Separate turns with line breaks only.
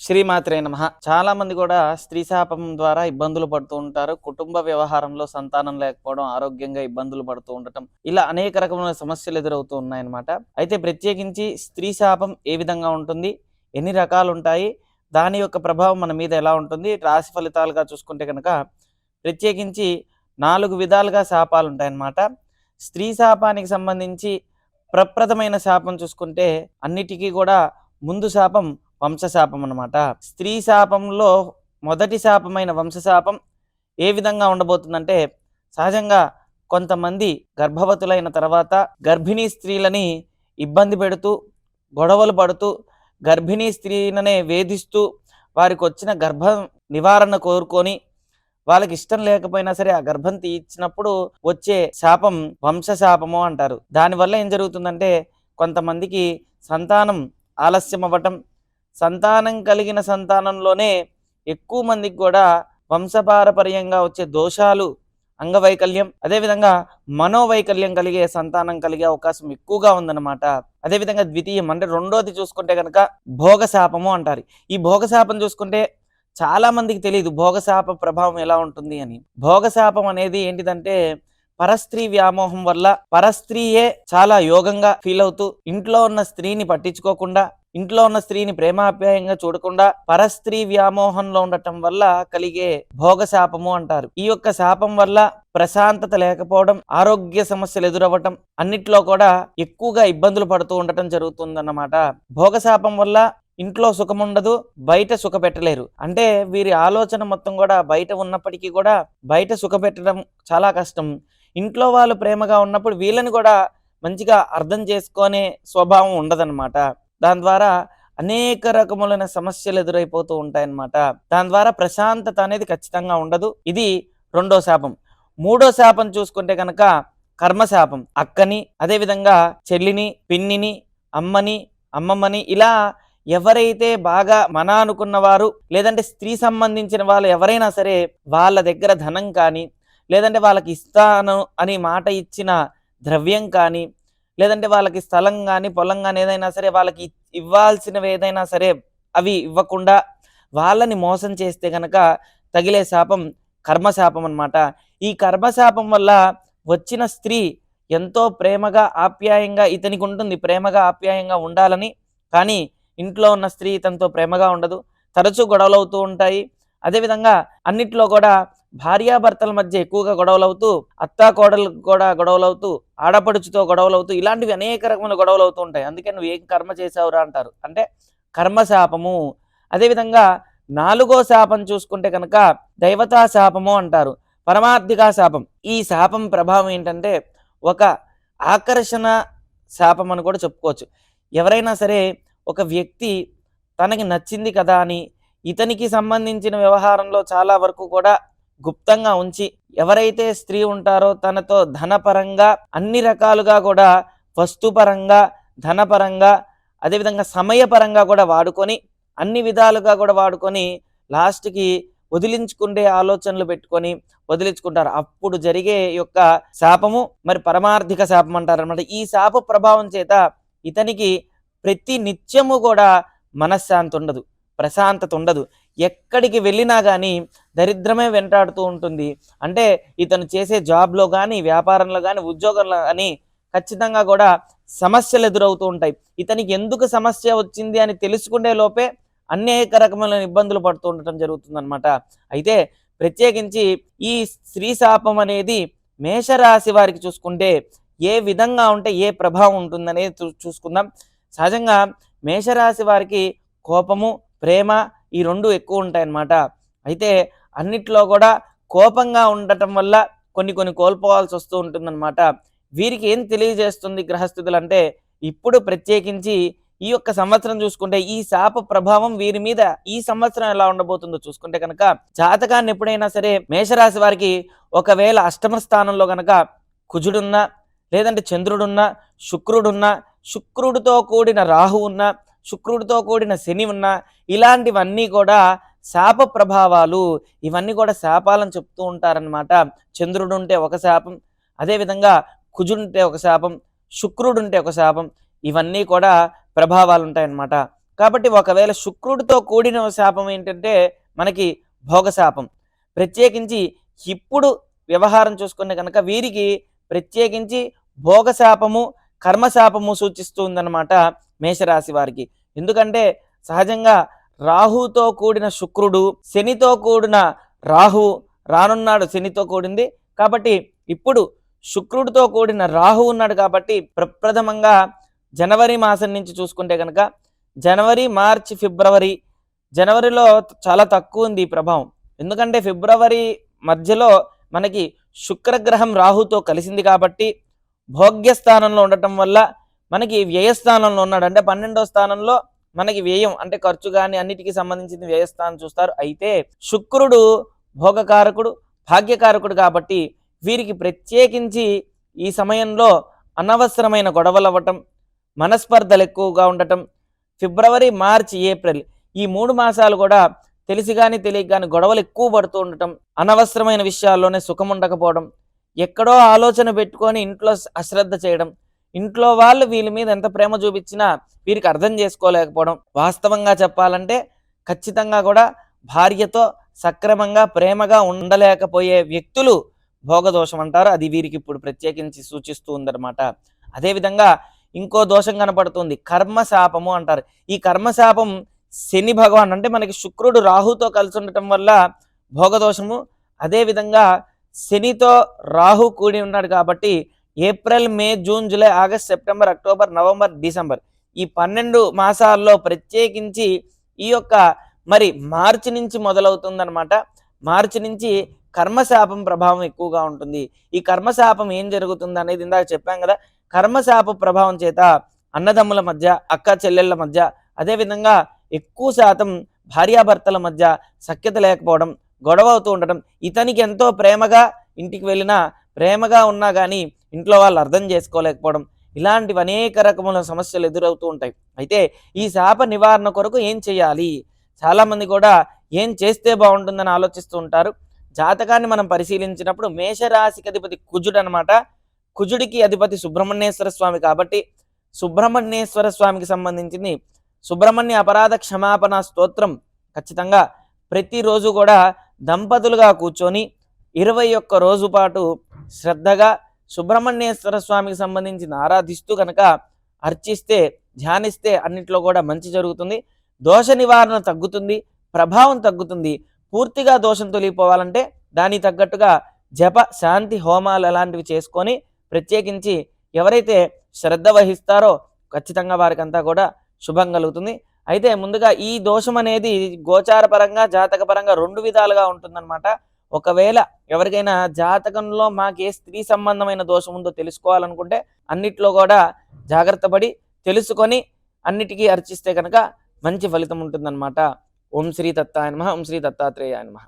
శ్రీమాత్రే నమః. చాలా మంది కూడా స్త్రీ శాపం ద్వారా ఇబ్బందులు పడుతూ ఉంటారు. కుటుంబ వ్యవహారంలో సంతానం లేకపోవడం, ఆరోగ్యంగా ఇబ్బందులు పడుతూ ఉండటం, ఇలా అనేక రకమైన సమస్యలు ఎదురవుతూ ఉన్నాయన్నమాట. అయితే ప్రత్యేకించి స్త్రీ శాపం ఏ విధంగా ఉంటుంది? ఎన్ని రకాలుంటాయి? దాని యొక్క ప్రభావం మన మీద ఎలా ఉంటుంది? రాశి ఫలితాలుగా చూసుకుంటే గనక ప్రత్యేకించి 4 విధాలుగా శాపాలుంటాయన్నమాట. స్త్రీ శాపానికి సంబంధించి ప్రప్రథమైన శాపం చూసుకుంటే అన్నిటికీ కూడా ముందు శాపం వంశశాపం అన్నమాట. స్త్రీ శాపంలో మొదటి శాపమైన వంశశాపం ఏ విధంగా ఉండబోతుందంటే, సహజంగా కొంతమంది గర్భవతులైన తర్వాత గర్భిణీ స్త్రీలని ఇబ్బంది పెడుతూ, గొడవలు పడుతూ, గర్భిణీ స్త్రీలనే వేధిస్తూ, వారికొచ్చిన గర్భం నివారణ కోరుకొని, వాళ్ళకి ఇష్టం లేకపోయినా సరే ఆ గర్భం తీయించినప్పుడు వచ్చే శాపం వంశశాపము అంటారు. దానివల్ల ఏం జరుగుతుందంటే, కొంతమందికి సంతానం ఆలస్యం అవ్వటం, సంతానం కలిగిన సంతానంలోనే ఎక్కువ మందికి కూడా వంశపారపర్యంగా వచ్చే దోషాలు, అంగవైకల్యం, అదేవిధంగా మనోవైకల్యం కలిగే సంతానం కలిగే అవకాశం ఎక్కువగా ఉందన్నమాట. అదేవిధంగా ద్వితీయం అంటే రెండోది చూసుకుంటే కనుక భోగశాపము అంటారు. ఈ భోగశాపం చూసుకుంటే చాలా మందికి తెలియదు భోగశాప ప్రభావం ఎలా ఉంటుంది అని. భోగశాపం అనేది ఏంటిదంటే, పరస్త్రీ వ్యామోహం వల్ల పరస్త్రీయే చాలా యోగంగా ఫీల్ అవుతూ, ఇంట్లో ఉన్న స్త్రీని పట్టించుకోకుండా, ఇంట్లో ఉన్న స్త్రీని ప్రేమాప్యాయంగా చూడకుండా పరస్త్రీ వ్యామోహంలో ఉండటం వల్ల కలిగే భోగశాపము అంటారు. ఈ యొక్క శాపం వల్ల ప్రశాంతత లేకపోవడం, ఆరోగ్య సమస్యలు ఎదురవ్వటం, అన్నిట్లో కూడా ఎక్కువగా ఇబ్బందులు పడుతూ ఉండటం జరుగుతుందన్నమాట. భోగశాపం వల్ల ఇంట్లో సుఖం ఉండదు, బయట సుఖ పెట్టలేరు. అంటే వీరి ఆలోచన మొత్తం కూడా బయట ఉన్నప్పటికీ కూడా బయట సుఖ పెట్టడం చాలా కష్టం. ఇంట్లో వాళ్ళు ప్రేమగా ఉన్నప్పుడు వీళ్ళని కూడా మంచిగా అర్థం చేసుకునే స్వభావం ఉండదన్నమాట. దాని ద్వారా అనేక రకములైన సమస్యలు ఎదురైపోతూ ఉంటాయన్నమాట. దాని ద్వారా ప్రశాంతత అనేది ఖచ్చితంగా ఉండదు. ఇది రెండో శాపం. మూడో శాపం చూసుకుంటే కనుక కర్మశాపం. అక్కని, అదేవిధంగా చెల్లిని, పిన్నిని, అమ్మని, అమ్మమ్మని, ఇలా ఎవరైతే బాగా మన అనుకున్న వారు, లేదంటే స్త్రీ సంబంధించిన వాళ్ళు ఎవరైనా సరే వాళ్ళ దగ్గర ధనం కానీ, లేదంటే వాళ్ళకి ఇస్తాను అని మాట ఇచ్చిన ద్రవ్యం కానీ, లేదంటే వాళ్ళకి స్థలం కానీ, పొలం కానీ, ఏదైనా సరే వాళ్ళకి ఇవ్వాల్సినవి ఏదైనా సరే అవి ఇవ్వకుండా వాళ్ళని మోసం చేస్తే గనక తగిలే శాపం కర్మశాపం అన్నమాట. ఈ కర్మశాపం వల్ల వచ్చిన స్త్రీ ఎంతో ప్రేమగా ఆప్యాయంగా ఇతనికి ఉంటుంది, ప్రేమగా ఆప్యాయంగా ఉండాలని. కానీ ఇంట్లో ఉన్న స్త్రీ తనతో ప్రేమగా ఉండదు, తరచూ గొడవలు అవుతూ ఉంటాయి. అదేవిధంగా అన్నిట్లో కూడా భార్యాభర్తల మధ్య ఎక్కువగా గొడవలవుతూ, అత్తా కోడలు కూడా గొడవలవుతూ, ఆడపడుచుతో గొడవలవుతూ, ఇలాంటివి అనేక రకమైన గొడవలు అవుతూ ఉంటాయి. అందుకే నువ్వు ఏం కర్మ చేసావురా అంటారు, అంటే కర్మశాపము. అదేవిధంగా నాలుగో శాపం చూసుకుంటే కనుక దైవతా శాపము అంటారు, పరమార్థికా శాపం. ఈ శాపం ప్రభావం ఏంటంటే ఒక ఆకర్షణ శాపం అని కూడా చెప్పుకోవచ్చు. ఎవరైనా సరే ఒక వ్యక్తి తనకి నచ్చింది కదా అని ఇతనికి సంబంధించిన వ్యవహారంలో చాలా వరకు కూడా గుప్తంగా ఉంచి, ఎవరైతే స్త్రీ ఉంటారో తనతో ధనపరంగా అన్ని రకాలుగా కూడా వస్తుపరంగా, ధనపరంగా, అదేవిధంగా సమయపరంగా కూడా వాడుకొని, అన్ని విధాలుగా కూడా వాడుకొని లాస్ట్కి వదిలించుకుండే ఆలోచనలు పెట్టుకొని వదిలించుకుంటారు. అప్పుడు జరిగే యొక్క శాపము మరి పరమార్థిక శాపం అంటారనమాట. ఈ శాప ప్రభావం చేత ఇతనికి ప్రతి నిత్యము కూడా మనశ్శాంతి ఉండదు, ప్రశాంతత ఉండదు. ఎక్కడికి వెళ్ళినా కానీ దరిద్రమే వెంటాడుతూ ఉంటుంది. అంటే ఇతను చేసే జాబ్లో కానీ, వ్యాపారంలో కానీ, ఉద్యోగంలో కానీ ఖచ్చితంగా కూడా సమస్యలు ఎదురవుతూ ఉంటాయి. ఇతనికి ఎందుకు సమస్య వచ్చింది అని తెలుసుకునే లోపే అనేక రకమైన ఇబ్బందులు పడుతూ ఉండటం జరుగుతుందన్నమాట. అయితే ప్రత్యేకించి ఈ స్త్రీ శాపం అనేది మేషరాశి వారికి చూసుకుంటే ఏ విధంగా ఉంటే ఏ ప్రభావం ఉంటుందనేది చూసుకుందాం. సహజంగా మేషరాశి వారికి కోపము, ప్రేమ ఈ రెండు ఎక్కువ ఉంటాయన్నమాట. అయితే అన్నిట్లో కూడా కోపంగా ఉండటం వల్ల కొన్ని కోల్పోవాల్సి వస్తూ ఉంటుందన్నమాట. వీరికి ఏం తెలియజేస్తుంది గ్రహస్థితులు అంటే, ఇప్పుడు ప్రత్యేకించి ఈ యొక్క సంవత్సరం చూసుకుంటే ఈ శాప ప్రభావం వీరి మీద ఈ సంవత్సరం ఎలా ఉండబోతుందో చూసుకుంటే కనుక, జాతకాన్ని ఎప్పుడైనా సరే మేషరాశి వారికి ఒకవేళ అష్టమ స్థానంలో కనుక కుజుడున్నా, లేదంటే చంద్రుడున్నా, శుక్రుడున్నా, శుక్రుడితో కూడిన రాహు ఉన్నా, శుక్రుడితో కూడిన శని ఉన్నా, ఇలాంటివన్నీ కూడా శాప ప్రభావాలు. ఇవన్నీ కూడా శాపాలను చెప్తూ ఉంటారనమాట. చంద్రుడు ఉంటే ఒక శాపం, అదేవిధంగా కుజుంటే ఒక శాపం, శుక్రుడుంటే ఒక శాపం, ఇవన్నీ కూడా ప్రభావాలు ఉంటాయన్నమాట. కాబట్టి ఒకవేళ శుక్రుడితో కూడిన శాపం ఏంటంటే మనకి భోగశాపం. ప్రత్యేకించి ఇప్పుడు వ్యవహారం చూసుకుంటే కనుక వీరికి ప్రత్యేకించి భోగశాపము, కర్మశాపము సూచిస్తూ ఉందన్నమాట మేషరాశి వారికి. ఎందుకంటే సహజంగా రాహుతో కూడిన శుక్రుడు, శనితో కూడిన రాహు రానున్నాడు, శనితో కూడింది. కాబట్టి ఇప్పుడు శుక్రుడితో కూడిన రాహు ఉన్నాడు కాబట్టి ప్రప్రథమంగా జనవరి మాసం నుంచి చూసుకుంటే కనుక జనవరి, మార్చి, ఫిబ్రవరి, జనవరిలో చాలా తక్కువ ఉంది ఈ ప్రభావం. ఎందుకంటే ఫిబ్రవరి మధ్యలో మనకి శుక్రగ్రహం రాహుతో కలిసింది కాబట్టి భోగ్యస్థానంలో ఉండటం వల్ల మనకి వ్యయస్థానంలో ఉన్నాడు. అంటే 12వ స్థానంలో మనకి వ్యయం అంటే ఖర్చు కానీ అన్నిటికీ సంబంధించిన వ్యయస్థానం చూస్తారు. అయితే శుక్రుడు భోగకారకుడు, భాగ్యకారకుడు కాబట్టి వీరికి ప్రత్యేకించి ఈ సమయంలో అనవసరమైన గొడవలు అవ్వటం, మనస్పర్ధలు ఎక్కువగా ఉండటం, ఫిబ్రవరి, మార్చి, ఏప్రిల్ ఈ 3 మాసాలు కూడా తెలిసి కానీ తెలియక కానీ గొడవలు ఎక్కువ పడుతూ ఉండటం, అనవసరమైన విషయాల్లోనే సుఖం ఉండకపోవడం, ఎక్కడో ఆలోచన పెట్టుకొని ఇంట్లో అశ్రద్ధ చేయడం, ఇంట్లో వాళ్ళు వీళ్ళ మీద ఎంత ప్రేమ చూపించినా వీరికి అర్థం చేసుకోలేకపోవడం. వాస్తవంగా చెప్పాలంటే ఖచ్చితంగా కూడా భార్యతో సక్రమంగా ప్రేమగా ఉండలేకపోయే వ్యక్తులు భోగదోషం అంటారు. అది వీరికి ఇప్పుడు ప్రత్యేకించి సూచిస్తూ ఉందన్నమాట. అదేవిధంగా ఇంకో దోషం కనపడుతుంది, కర్మశాపము అంటారు. ఈ కర్మశాపం శని భగవాన్ అంటే మనకి శుక్రుడు రాహుతో కలిసి ఉండటం వల్ల భోగదోషము. అదేవిధంగా శనితో రాహు కూడి ఉన్నాడు కాబట్టి April, May, June, July, August, September, October, November, December ఈ 12 మాసాల్లో ప్రత్యేకించి ఈ యొక్క మరి మార్చి నుంచి మొదలవుతుందన్నమాట. మార్చి నుంచి కర్మశాపం ప్రభావం ఎక్కువగా ఉంటుంది. ఈ కర్మశాపం ఏం జరుగుతుంది అనేది ఇందాక చెప్పాం కదా. కర్మశాప ప్రభావం చేత అన్నదమ్ముల మధ్య, అక్క చెల్లెళ్ళ మధ్య, అదేవిధంగా ఎక్కువ శాతం భార్యాభర్తల మధ్య సఖ్యత లేకపోవడం, గొడవ అవుతూ ఉండటం, ఇతనికి ఎంతో ప్రేమగా ఇంటికి వెళ్ళినా ప్రేమగా ఉన్నా కానీ ఇంట్లో వాళ్ళు అర్థం చేసుకోలేకపోవడం, ఇలాంటివి అనేక రకముల సమస్యలు ఎదురవుతూ ఉంటాయి. అయితే ఈ శాప నివారణ కొరకు ఏం చేయాలి? చాలామంది కూడా ఏం చేస్తే బాగుంటుందని ఆలోచిస్తూ ఉంటారు. జాతకాన్ని మనం పరిశీలించినప్పుడు మేషరాశికి అధిపతి కుజుడు అనమాట. కుజుడికి అధిపతి సుబ్రహ్మణ్యేశ్వర స్వామి కాబట్టి సుబ్రహ్మణ్యేశ్వర స్వామికి సంబంధించింది సుబ్రహ్మణ్య అపరాధ క్షమాపణ స్తోత్రం ఖచ్చితంగా ప్రతిరోజు కూడా దంపతులుగా కూర్చొని 21 రోజు పాటు శ్రద్ధగా సుబ్రహ్మణ్యేశ్వర స్వామికి సంబంధించిన ఆరాధిస్తూ కనుక అర్చిస్తే, ధ్యానిస్తే అన్నింటిలో కూడా మంచి జరుగుతుంది. దోష నివారణ తగ్గుతుంది, ప్రభావం తగ్గుతుంది. పూర్తిగా దోషం తొలగిపోవాలంటే దానికి తగ్గట్టుగా జప, శాంతి హోమాలు అలాంటివి చేసుకొని ప్రత్యేకించి ఎవరైతే శ్రద్ధ వహిస్తారో ఖచ్చితంగా వారికంతా కూడా శుభం కలుగుతుంది. అయితే ముందుగా ఈ దోషం అనేది గోచారపరంగా, జాతకపరంగా 2 విధాలుగా ఉంటుందన్నమాట. ఒకవేళ ఎవరికైనా జాతకంలో మాకే స్త్రీ సంబంధమైన దోషం ఉందో తెలుసుకోవాలనుకుంటే అన్నిట్లో కూడా జాగ్రత్త పడి తెలుసుకొని అన్నిటికీ అర్చిస్తే కనుక మంచి ఫలితం ఉంటుందన్నమాట. ఓం శ్రీ దత్తాయ నమః. ఓం శ్రీ దత్తాత్రేయాయ నమః.